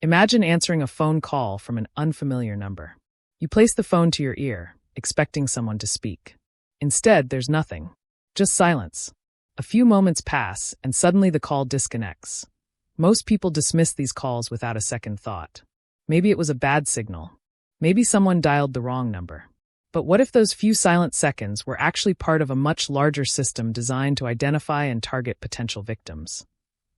Imagine answering a phone call from an unfamiliar number. You place the phone to your ear, expecting someone to speak. Instead, there's nothing. Just silence. A few moments pass, and suddenly the call disconnects. Most people dismiss these calls without a second thought. Maybe it was a bad signal. Maybe someone dialed the wrong number. But what if those few silent seconds were actually part of a much larger system designed to identify and target potential victims?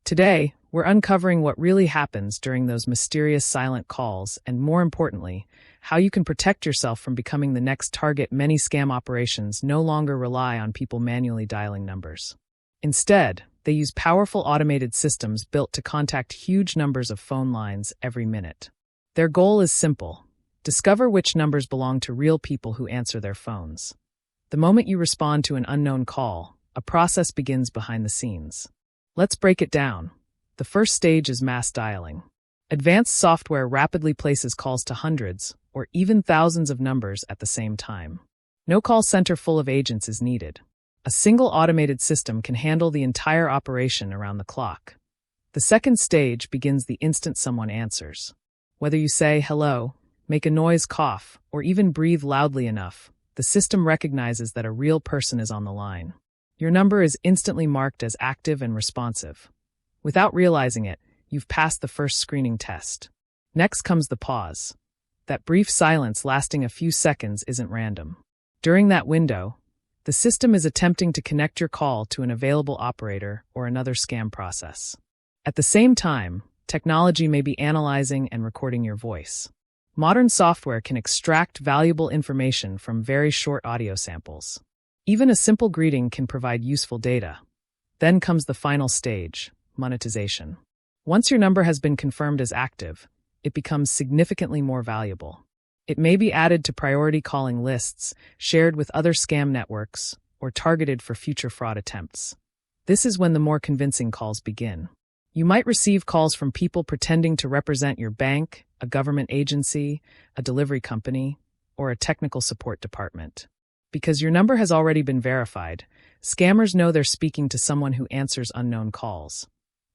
Today, we're uncovering what really happens during those mysterious silent calls and, more importantly, how you can protect yourself from becoming the next target. Many scam operations no longer rely on people manually dialing numbers. Instead, they use powerful automated systems built to contact huge numbers of phone lines every minute. Their goal is simple: discover which numbers belong to real people who answer their phones. The moment you respond to an unknown call, a process begins behind the scenes. Let's break it down. The first stage is mass dialing. Advanced software rapidly places calls to hundreds or even thousands of numbers at the same time. No call center full of agents is needed. A single automated system can handle the entire operation around the clock. The second stage begins the instant someone answers. Whether you say hello, make a noise, cough, or even breathe loudly enough, the system recognizes that a real person is on the line. Your number is instantly marked as active and responsive. Without realizing it, you've passed the first screening test. Next comes the pause. That brief silence lasting a few seconds isn't random. During that window, the system is attempting to connect your call to an available operator or another scam process. At the same time, technology may be analyzing and recording your voice. Modern software can extract valuable information from very short audio samples. Even a simple greeting can provide useful data. Then comes the final stage, monetization. Once your number has been confirmed as active, it becomes significantly more valuable. It may be added to priority calling lists, shared with other scam networks, or targeted for future fraud attempts. This is when the more convincing calls begin. You might receive calls from people pretending to represent your bank, a government agency, a delivery company, or a technical support department. Because your number has already been verified, scammers know they're speaking to someone who answers unknown calls.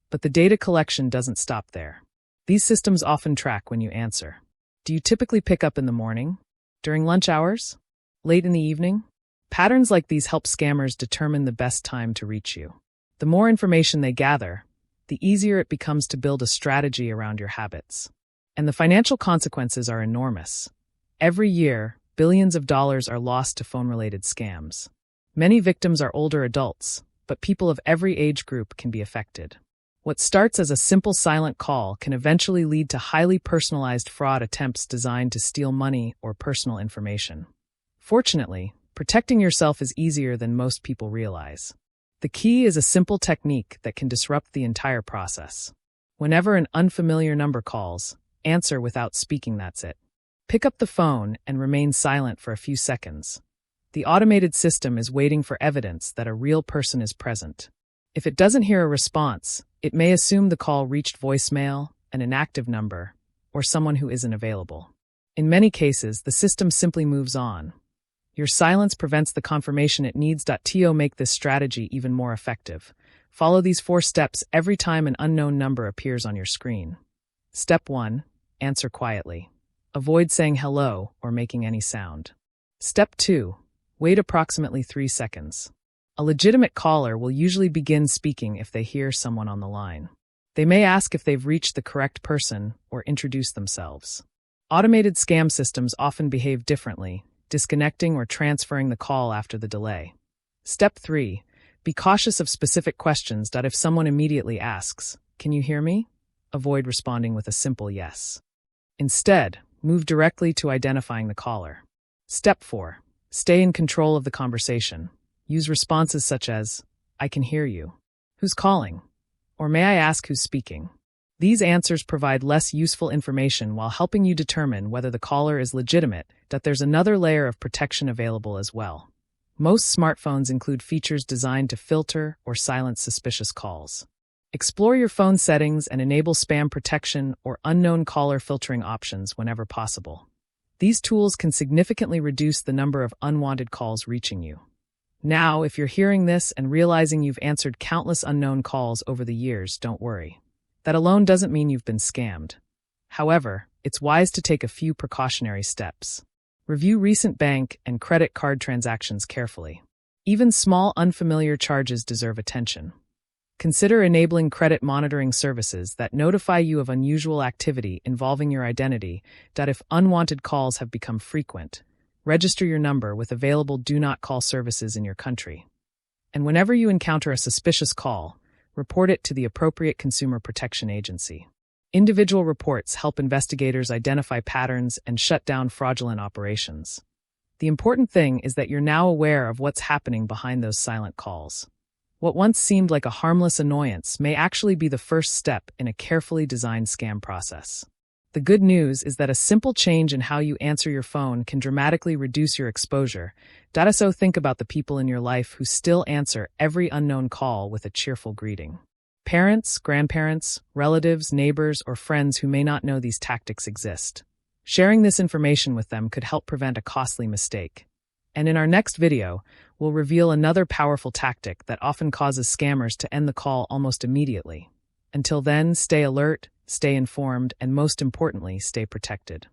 But the data collection doesn't stop there. These systems often track when you answer. Do you typically pick up in the morning? During lunch hours? Late in the evening? Patterns like these help scammers determine the best time to reach you. The more information they gather, the easier it becomes to build a strategy around your habits. And the financial consequences are enormous. Every year, billions of dollars are lost to phone-related scams. Many victims are older adults, but people of every age group can be affected. What starts as a simple silent call can eventually lead to highly personalized fraud attempts designed to steal money or personal information. Fortunately, protecting yourself is easier than most people realize. The key is a simple technique that can disrupt the entire process. Whenever an unfamiliar number calls, answer without speaking. That's it. Pick up the phone and remain silent for a few seconds. The automated system is waiting for evidence that a real person is present. If it doesn't hear a response, it may assume the call reached voicemail, an inactive number, or someone who isn't available. In many cases, the system simply moves on. Your silence prevents the confirmation it needs. To make this strategy even more effective, follow these 4 steps every time an unknown number appears on your screen. Step 1. Answer quietly. Avoid saying hello or making any sound. Step 2. Wait approximately 3 seconds. A legitimate caller will usually begin speaking if they hear someone on the line. They may ask if they've reached the correct person or introduce themselves. Automated scam systems often behave differently, disconnecting or transferring the call after the delay. Step 3. Be cautious of specific questions. If someone immediately asks, "Can you hear me?" avoid responding with a simple yes. Instead, move directly to identifying the caller. Step 4. Stay in control of the conversation. Use responses such as, "I can hear you," "Who's calling?" or "May I ask who's speaking?" These answers provide less useful information while helping you determine whether the caller is legitimate. There's another layer of protection available as well. Most smartphones include features designed to filter or silence suspicious calls. Explore your phone settings and enable spam protection or unknown caller filtering options whenever possible. These tools can significantly reduce the number of unwanted calls reaching you. Now, if you're hearing this and realizing you've answered countless unknown calls over the years, don't worry. That alone doesn't mean you've been scammed. However, it's wise to take a few precautionary steps. Review recent bank and credit card transactions carefully. Even small unfamiliar charges deserve attention. Consider enabling credit monitoring services that notify you of unusual activity involving your identity. If unwanted calls have become frequent, register your number with available do not call services in your country. And whenever you encounter a suspicious call, report it to the appropriate consumer protection agency. Individual reports help investigators identify patterns and shut down fraudulent operations. The important thing is that you're now aware of what's happening behind those silent calls. What once seemed like a harmless annoyance may actually be the first step in a carefully designed scam process. The good news is that a simple change in how you answer your phone can dramatically reduce your exposure. So think about the people in your life who still answer every unknown call with a cheerful greeting. Parents, grandparents, relatives, neighbors, or friends who may not know these tactics exist. Sharing this information with them could help prevent a costly mistake. And in our next video, we'll reveal another powerful tactic that often causes scammers to end the call almost immediately. Until then, stay alert, stay informed, and most importantly, stay protected.